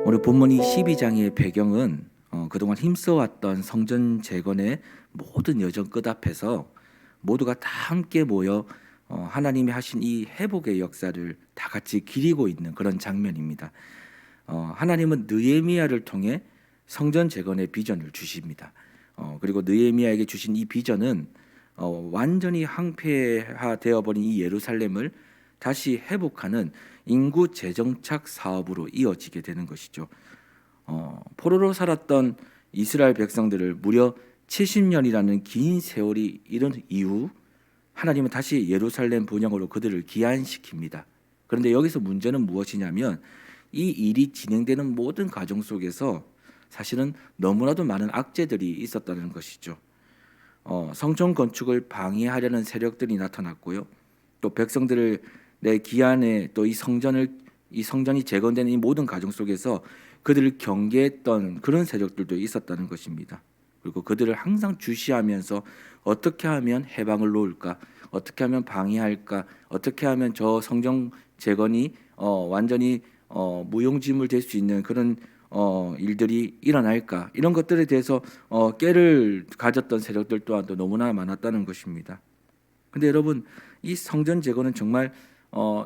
오늘 본문 이 12장의 배경은 그동안 힘써왔던 성전 재건의 모든 여정 끝앞에서 모두가 다 함께 모여 하나님이 하신 이 회복의 역사를 다 같이 기리고 있는 그런 장면입니다. 하나님은 느헤미야를 통해 성전 재건의 비전을 주십니다. 그리고 느헤미야에게 주신 이 비전은 완전히 황폐화되어 버린 이 예루살렘을 다시 회복하는 인구 재정착 사업으로 이어지게 되는 것이죠. 포로로 살았던 이스라엘 백성들을 무려 70년이라는 긴 세월이 이른 이후 하나님은 다시 예루살렘 본향으로 그들을 귀환시킵니다. 그런데 여기서 문제는 무엇이냐면 이 일이 진행되는 모든 과정 속에서 사실은 너무나도 많은 악재들이 있었다는 것이죠. 성전 건축을 방해하려는 세력들이 나타났고요. 또 백성들을 내 기한에 또 이 성전이 재건되는 이 모든 과정 속에서 그들을 경계했던 그런 세력들도 있었다는 것입니다. 그리고 그들을 항상 주시하면서 어떻게 하면 해방을 놓을까, 어떻게 하면 방해할까, 어떻게 하면 저 성전 재건이 완전히 무용지물 될 수 있는 그런 일들이 일어날까, 이런 것들에 대해서 깨를 가졌던 세력들 또한 또 너무나 많았다는 것입니다. 근데 여러분, 이 성전 재건은 정말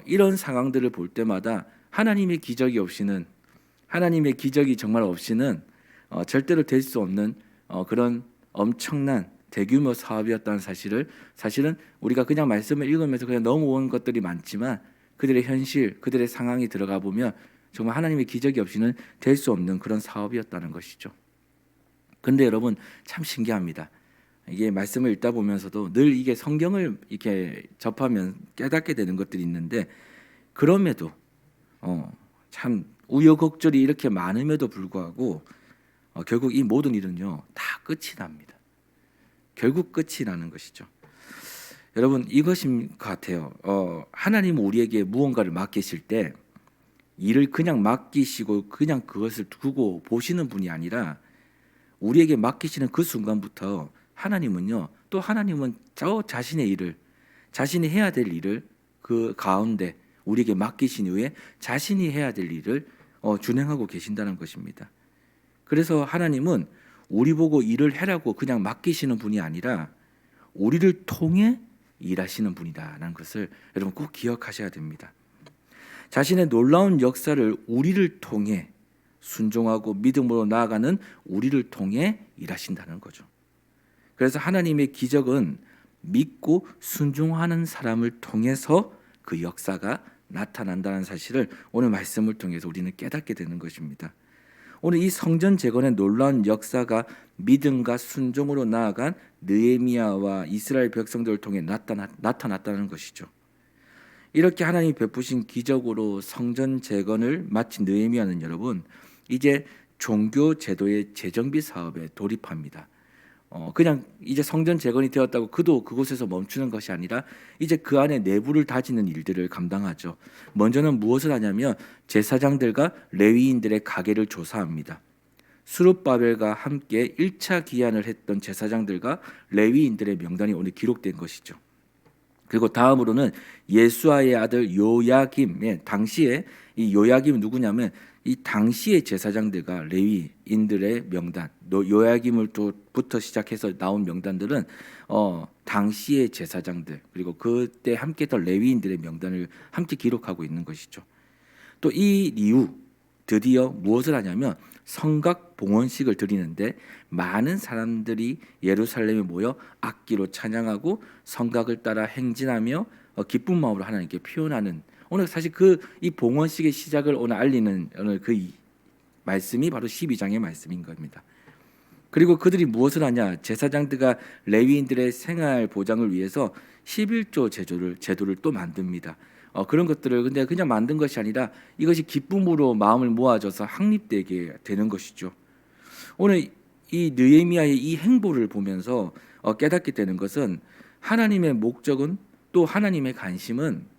이런 상황들을 볼 때마다 하나님의 기적이 정말 없이는 절대로 될 수 없는 그런 엄청난 대규모 사업이었다는 사실은 우리가 그냥 말씀을 읽으면서 그냥 넘어온 것들이 많지만 그들의 현실, 그들의 상황이 들어가 보면 정말 하나님의 기적이 없이는 될 수 없는 그런 사업이었다는 것이죠. 근데 여러분, 참 신기합니다. 이게 말씀을 읽다 보면서도 늘 이게 성경을 이렇게 접하면 깨닫게 되는 것들이 있는데, 그럼에도 참 우여곡절이 이렇게 많음에도 불구하고 결국 이 모든 일은요 다 끝이 납니다. 결국 끝이 나는 것이죠. 여러분, 이것인 것 같아요. 하나님은 우리에게 무언가를 맡기실 때 일을 그냥 맡기시고 그냥 그것을 두고 보시는 분이 아니라 우리에게 맡기시는 그 순간부터 하나님은 저 자신의 일을, 자신이 해야 될 일을 그 가운데 우리에게 맡기신 이후에 자신이 해야 될 일을 준행하고 계신다는 것입니다. 그래서 하나님은 우리 보고 일을 해라고 그냥 맡기시는 분이 아니라 우리를 통해 일하시는 분이다라는 것을 여러분 꼭 기억하셔야 됩니다. 자신의 놀라운 역사를 우리를 통해, 순종하고 믿음으로 나아가는 우리를 통해 일하신다는 거죠. 그래서 하나님의 기적은 믿고 순종하는 사람을 통해서 그 역사가 나타난다는 사실을 오늘 말씀을 통해서 우리는 깨닫게 되는 것입니다. 오늘 이 성전 재건의 놀라운 역사가 믿음과 순종으로 나아간 느헤미야와 이스라엘 백성들을 통해 나타났다는 것이죠. 이렇게 하나님이 베푸신 기적으로 성전 재건을 마친 느헤미야는 여러분, 이제 종교 제도의 재정비 사업에 돌입합니다. 그냥 이제 성전 재건이 되었다고 그도 그곳에서 멈추는 것이 아니라 이제 그 안에 내부를 다지는 일들을 감당하죠. 먼저는 무엇을 하냐면 제사장들과 레위인들의 가계를 조사합니다. 스룹바벨과 함께 1차 기한을 했던 제사장들과 레위인들의 명단이 오늘 기록된 것이죠. 그리고 다음으로는 예수아의 아들 요야김, 당시에 이 요야김이 누구냐면 이 당시의 제사장들과 레위인들의 명단, 요야김부터 시작해서 나온 명단들은 당시의 제사장들, 그리고 그때 함께했던 레위인들의 명단을 함께 기록하고 있는 것이죠. 또 이 이후 드디어 무엇을 하냐면 성각 봉헌식을 드리는데 많은 사람들이 예루살렘에 모여 악기로 찬양하고 성각을 따라 행진하며 기쁜 마음으로 하나님께 표현하는, 오늘 사실 이 봉헌식의 시작을 오늘 알리는 오늘 그 말씀이 바로 12장의 말씀인 겁니다. 그리고 그들이 무엇을 하냐? 제사장들과 레위인들의 생활 보장을 위해서 11조 제도를 또 만듭니다. 그런 것들을 근데 그냥 만든 것이 아니라 이것이 기쁨으로 마음을 모아져서 확립되게 되는 것이죠. 오늘 이 느헤미야의 이 행보를 보면서 깨닫게 되는 것은 하나님의 목적은, 또 하나님의 관심은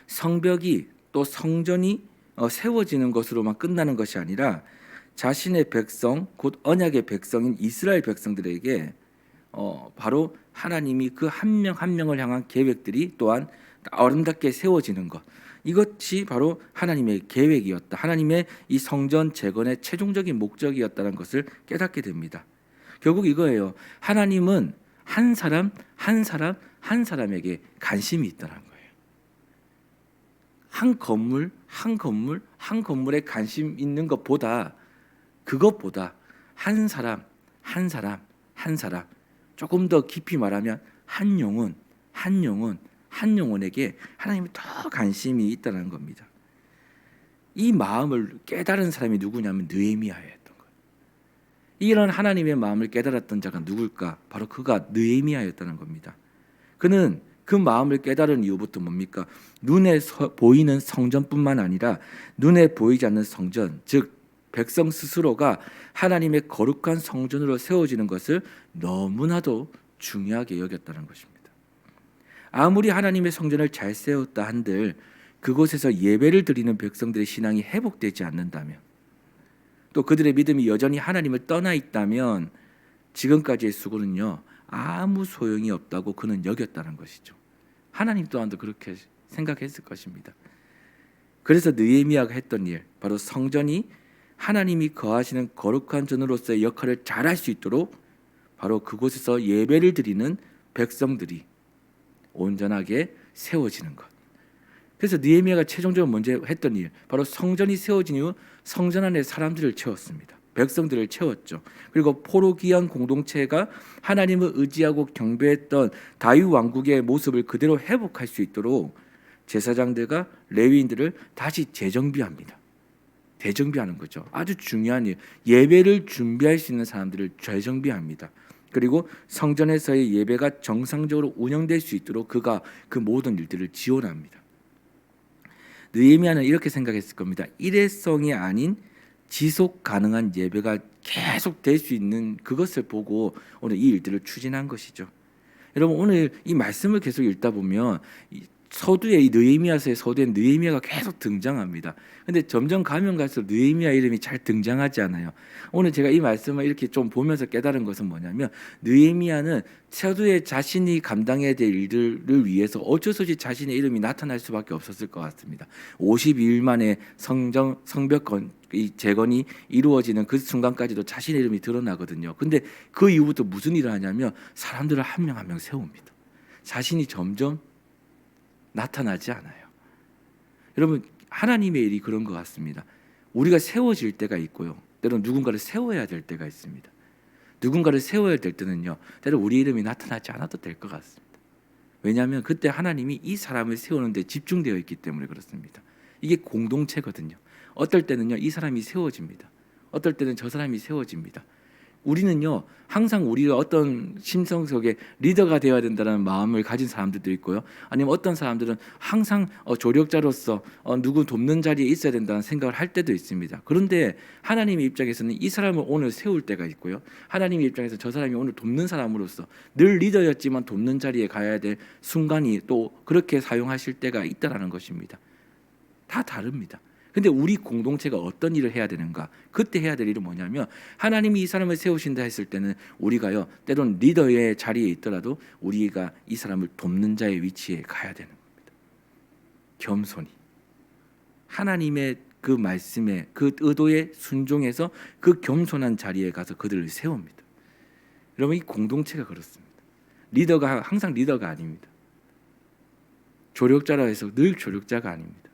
성벽이 또 성전이 세워지는 것으로만 끝나는 것이 아니라 자신의 백성, 곧 언약의 백성인 이스라엘 백성들에게 바로 하나님이 그 한 명 한 명을 향한 계획들이 또한 아름답게 세워지는 것, 이것이 바로 하나님의 계획이었다. 하나님의 이 성전 재건의 최종적인 목적이었다는 것을 깨닫게 됩니다. 결국 이거예요. 하나님은 한 사람 한 사람 한 사람에게 관심이 있다는 거예요. 한 건물 한 건물 한 건물에 관심 있는 것보다, 그것보다 한 사람 한 사람 한 사람, 조금 더 깊이 말하면 한 영혼 한 영혼 한 영혼에게 하나님이 더 관심이 있다는 겁니다. 이 마음을 깨달은 사람이 누구냐면 느헤미야였던 거예요. 이런 하나님의 마음을 깨달았던 자가 누굴까? 바로 그가 느헤미야였다는 겁니다. 그는 그 마음을 깨달은 이유부터 뭡니까? 눈에 보이는 성전뿐만 아니라 눈에 보이지 않는 성전, 즉 백성 스스로가 하나님의 거룩한 성전으로 세워지는 것을 너무나도 중요하게 여겼다는 것입니다. 아무리 하나님의 성전을 잘 세웠다 한들 그곳에서 예배를 드리는 백성들의 신앙이 회복되지 않는다면, 또 그들의 믿음이 여전히 하나님을 떠나 있다면 지금까지의 수고는요 아무 소용이 없다고 그는 여겼다는 것이죠. 하나님 또한도 그렇게 생각했을 것입니다. 그래서 느헤미야가 했던 일, 바로 성전이 하나님이 거하시는 거룩한 전으로서의 역할을 잘할 수 있도록 바로 그곳에서 예배를 드리는 백성들이 온전하게 세워지는 것. 그래서 느헤미야가 최종적으로 먼저 했던 일, 바로 성전이 세워진 이후 성전 안에 사람들을 채웠습니다. 백성들을 채웠죠. 그리고 포로기한 공동체가 하나님을 의지하고 경배했던 다윗 왕국의 모습을 그대로 회복할 수 있도록 제사장들과 레위인들을 다시 재정비합니다. 재정비하는 거죠. 아주 중요한 일, 예배를 준비할 수 있는 사람들을 재정비합니다. 그리고 성전에서의 예배가 정상적으로 운영될 수 있도록 그가 그 모든 일들을 지원합니다. 느헤미야는 이렇게 생각했을 겁니다. 일회성이 아닌 지속 가능한 예배가 계속 될 수 있는 그것을 보고 오늘 이 일들을 추진한 것이죠. 여러분, 오늘 이 말씀을 계속 읽다 보면 서두에 이 느헤미야서의 서두에 느헤미야가 계속 등장합니다. 근데 점점 가면 갈수록 느헤미야 이름이 잘 등장하지 않아요. 오늘 제가 이 말씀을 이렇게 좀 보면서 깨달은 것은 뭐냐면, 느헤미야는 서두에 자신이 감당해야 될 일들을 위해서 어쩔 수 없이 자신의 이름이 나타날 수밖에 없었을 것 같습니다. 52일 만에 성벽 이 재건이 이루어지는 그 순간까지도 자신의 이름이 드러나거든요. 근데 그 이후부터 무슨 일을 하냐면 사람들을 한 명 한 명 세웁니다. 자신이 점점 나타나지 않아요. 여러분, 하나님의 일이 그런 것 같습니다. 우리가 세워질 때가 있고요, 때로는 누군가를 세워야 될 때가 있습니다. 누군가를 세워야 될 때는요, 때로 우리 이름이 나타나지 않아도 될 것 같습니다. 왜냐하면 그때 하나님이 이 사람을 세우는 데 집중되어 있기 때문에 그렇습니다. 이게 공동체거든요. 어떨 때는요 이 사람이 세워집니다. 어떨 때는 저 사람이 세워집니다. 우리는요 항상 우리가 어떤 심성 속에 리더가 되어야 된다는 마음을 가진 사람들도 있고요, 아니면 어떤 사람들은 항상 조력자로서 누구 돕는 자리에 있어야 된다는 생각을 할 때도 있습니다. 그런데 하나님의 입장에서는 이 사람을 오늘 세울 때가 있고요, 하나님의 입장에서 저 사람이 오늘 돕는 사람으로서 늘 리더였지만 돕는 자리에 가야 될 순간이 또 그렇게 사용하실 때가 있다라는 것입니다. 다 다릅니다. 근데 우리 공동체가 어떤 일을 해야 되는가? 그때 해야 될 일은 뭐냐면, 하나님이 이 사람을 세우신다 했을 때는 우리가요 때론 리더의 자리에 있더라도 우리가 이 사람을 돕는 자의 위치에 가야 되는 겁니다. 겸손히 하나님의 그 말씀에 그 의도에 순종해서 그 겸손한 자리에 가서 그들을 세웁니다. 여러분, 이 공동체가 그렇습니다. 리더가 항상 리더가 아닙니다. 조력자라 해서 늘 조력자가 아닙니다.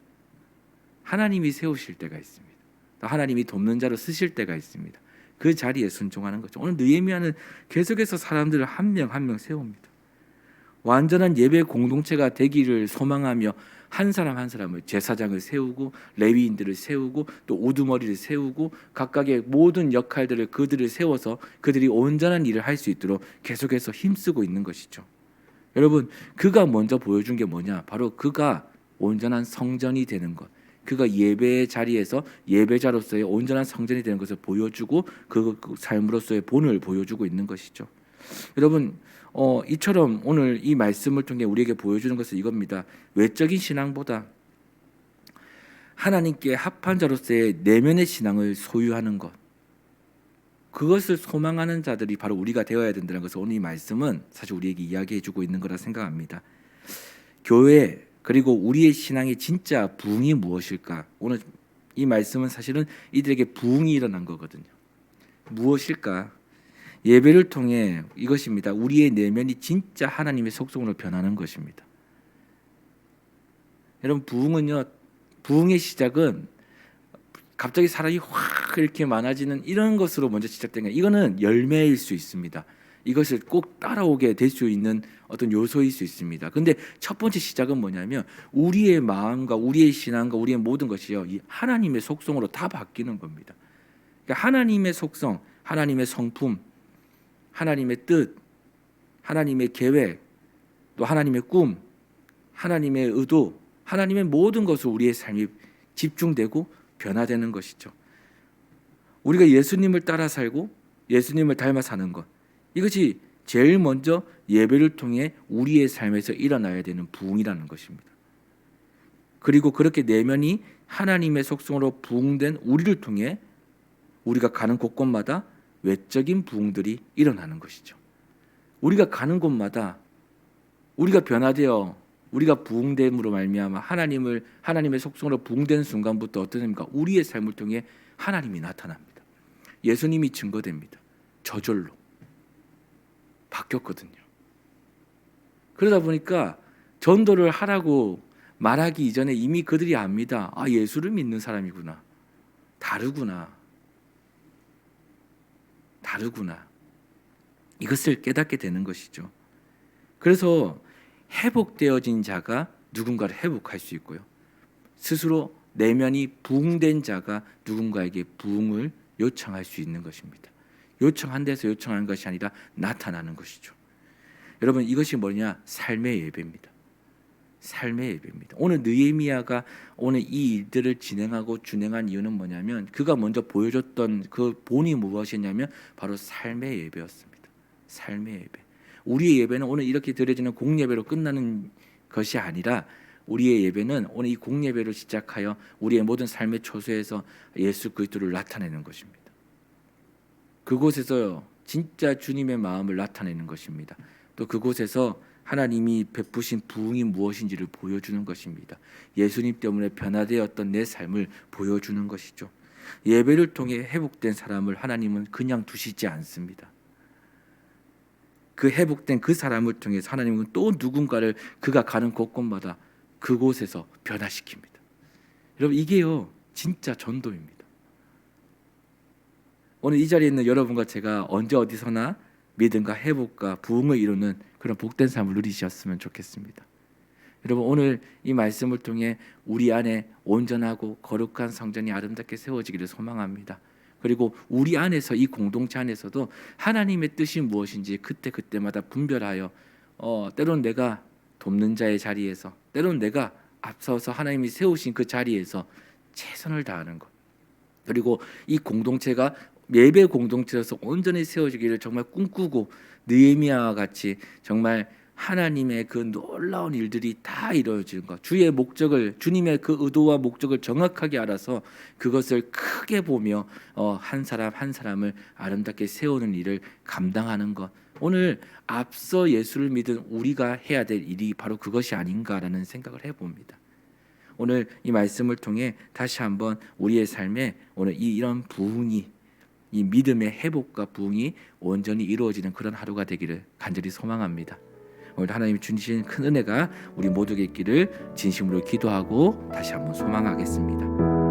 하나님이 세우실 때가 있습니다. 하나님이 돕는 자로 쓰실 때가 있습니다. 그 자리에 순종하는 거죠. 오늘 느헤미야는 계속해서 사람들을 한 명 한 명 세웁니다. 완전한 예배 공동체가 되기를 소망하며 한 사람 한 사람을, 제사장을 세우고 레위인들을 세우고 또 우두머리를 세우고 각각의 모든 역할들을 그들을 세워서 그들이 온전한 일을 할 수 있도록 계속해서 힘쓰고 있는 것이죠. 여러분, 그가 먼저 보여준 게 뭐냐? 바로 그가 온전한 성전이 되는 것, 그가 예배의 자리에서 예배자로서의 온전한 성전이 되는 것을 보여주고 그 삶으로서의 본을 보여주고 있는 것이죠. 여러분, 이처럼 오늘 이 말씀을 통해 우리에게 보여주는 것은 이겁니다. 외적인 신앙보다 하나님께 합한 자로서의 내면의 신앙을 소유하는 것, 그것을 소망하는 자들이 바로 우리가 되어야 된다는 것을 오늘 이 말씀은 사실 우리에게 이야기해주고 있는 거라 생각합니다. 교회, 그리고 우리의 신앙의 진짜 부흥이 무엇일까? 오늘 이 말씀은 사실은 이들에게 부흥이 일어난 거거든요. 무엇일까? 예배를 통해 이것입니다. 우리의 내면이 진짜 하나님의 속성으로 변하는 것입니다. 여러분, 부흥의 시작은 갑자기 사람이 확 이렇게 많아지는 이런 것으로 먼저 시작된 거예요. 이거는 열매일 수 있습니다. 이것을 꼭 따라오게 될 수 있는 어떤 요소일 수 있습니다. 근데 첫 번째 시작은 뭐냐면 우리의 마음과 우리의 신앙과 우리의 모든 것이요, 이 하나님의 속성으로 다 바뀌는 겁니다. 그러니까 하나님의 속성, 하나님의 성품, 하나님의 뜻, 하나님의 계획, 또 하나님의 꿈, 하나님의 의도, 하나님의 모든 것을 우리의 삶이 집중되고 변화되는 것이죠. 우리가 예수님을 따라 살고 예수님을 닮아 사는 것, 이것이 제일 먼저 예배를 통해 우리의 삶에서 일어나야 되는 부흥이라는 것입니다. 그리고 그렇게 내면이 하나님의 속성으로 부흥된 우리를 통해 우리가 가는 곳곳마다 외적인 부흥들이 일어나는 것이죠. 우리가 가는 곳마다 우리가 변화되어 우리가 부흥됨으로 말미암아 하나님의 속성으로 부흥된 순간부터 어떤 됩니까? 우리의 삶을 통해 하나님이 나타납니다. 예수님이 증거됩니다. 저절로 바뀌었거든요. 그러다 보니까 전도를 하라고 말하기 이전에 이미 그들이 압니다. 아, 예수를 믿는 사람이구나. 다르구나. 이것을 깨닫게 되는 것이죠. 그래서 회복되어진 자가 누군가를 회복할 수 있고요. 스스로 내면이 부흥된 자가 누군가에게 부흥을 요청할 수 있는 것입니다. 요청한 데서 요청하는 것이 아니라 나타나는 것이죠. 여러분, 이것이 뭐냐? 삶의 예배입니다. 삶의 예배입니다. 오늘 느헤미야가 오늘 이 일들을 준행한 이유는 뭐냐면 그가 먼저 보여줬던 그 본이 무엇이냐면 바로 삶의 예배였습니다. 삶의 예배. 우리의 예배는 오늘 이렇게 드려지는 공예배로 끝나는 것이 아니라 우리의 예배는 오늘 이 공예배를 시작하여 우리의 모든 삶의 초소에서 예수 그리스도를 나타내는 것입니다. 그곳에서 진짜 주님의 마음을 나타내는 것입니다. 또 그곳에서 하나님이 베푸신 부흥이 무엇인지를 보여주는 것입니다. 예수님 때문에 변화되었던 내 삶을 보여주는 것이죠. 예배를 통해 회복된 사람을 하나님은 그냥 두시지 않습니다. 그 회복된 그 사람을 통해서 하나님은 또 누군가를 그가 가는 곳곳마다 그곳에서 변화시킵니다. 여러분, 이게요 진짜 전도입니다. 오늘 이 자리에 있는 여러분과 제가 언제 어디서나 믿음과 회복과 부흥을 이루는 그런 복된 삶을 누리셨으면 좋겠습니다. 여러분, 오늘 이 말씀을 통해 우리 안에 온전하고 거룩한 성전이 아름답게 세워지기를 소망합니다. 그리고 우리 안에서 이 공동체 안에서도 하나님의 뜻이 무엇인지 그때마다 분별하여 때로는 내가 돕는 자의 자리에서, 때로는 내가 앞서서 하나님이 세우신 그 자리에서 최선을 다하는 것, 그리고 이 공동체가 예배 공동체로서 온전히 세워지기를 정말 꿈꾸고 느헤미야와 같이 정말 하나님의 그 놀라운 일들이 다 이루어지는 것, 주의 목적을, 주님의 그 의도와 목적을 정확하게 알아서 그것을 크게 보며 한 사람 한 사람을 아름답게 세우는 일을 감당하는 것, 오늘 앞서 예수를 믿은 우리가 해야 될 일이 바로 그것이 아닌가라는 생각을 해봅니다. 오늘 이 말씀을 통해 다시 한번 우리의 삶에 오늘 이런 부흥이, 이 믿음의 회복과 부흥이 온전히 이루어지는 그런 하루가 되기를 간절히 소망합니다. 오늘 하나님이 주신 큰 은혜가 우리 모두에게 있기를 진심으로 기도하고 다시 한번 소망하겠습니다.